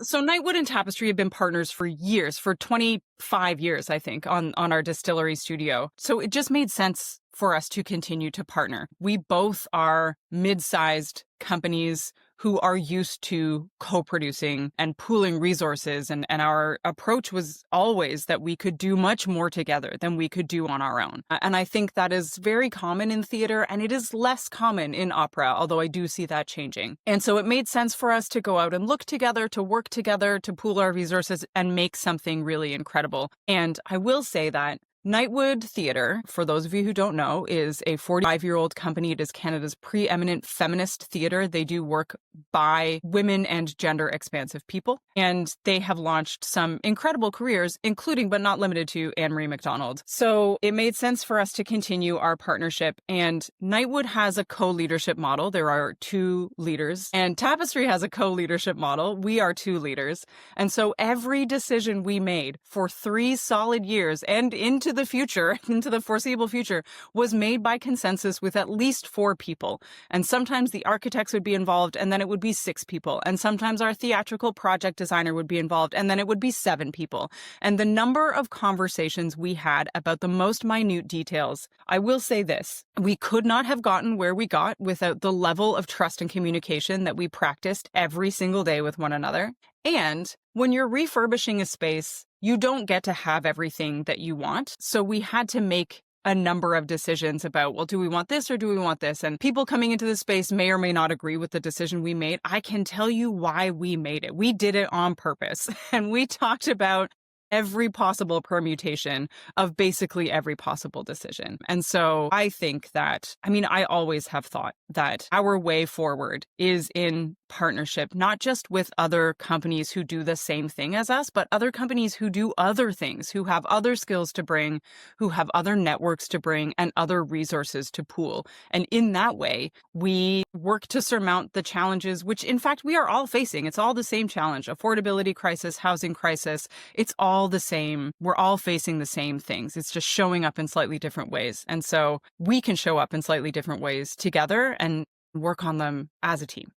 So Nightwood and Tapestry have been partners for years, for 25 years, I think, on our distillery studio. So it just made sense for us to continue to partner. We both are mid-sized companies who are used to co-producing and pooling resources. And our approach was always that we could do much more together than we could do on our own. And I think that is very common in theater, and it is less common in opera, although I do see that changing. And so it made sense for us to go out and look together, to work together, to pool our resources and make something really incredible. And I will say that Nightwood Theatre, for those of you who don't know, is a 45-year-old company. It is Canada's preeminent feminist theatre. They do work by women and gender expansive people. And they have launched some incredible careers, including but not limited to Anne Marie MacDonald. So it made sense for us to continue our partnership. And Nightwood has a co-leadership model. There are two leaders. And Tapestry has a co-leadership model. We are two leaders. And so every decision we made for 3 solid years and into the future, into the foreseeable future, was made by consensus with at least 4 people. And sometimes the architects would be involved, and then it would be 6 people. And sometimes our theatrical project designer would be involved, and then it would be 7 people. And the number of conversations we had about the most minute details, I will say this, we could not have gotten where we got without the level of trust and communication that we practiced every single day with one another. And when you're refurbishing a space, you don't get to have everything that you want. So we had to make a number of decisions about, well, do we want this or do we want this? And people coming into the space may or may not agree with the decision we made. I can tell you why we made it. We did it on purpose. And we talked about every possible permutation of basically every possible decision. And so I think that, I always have thought that our way forward is in partnership, not just with other companies who do the same thing as us, but other companies who do other things, who have other skills to bring, who have other networks to bring, and other resources to pool. And in that way, we work to surmount the challenges, which in fact we are all facing. It's all the same challenge: affordability crisis, housing crisis. It's all the same. We're all facing the same things. It's just showing up in slightly different ways. And so we can show up in slightly different ways together and work on them as a team.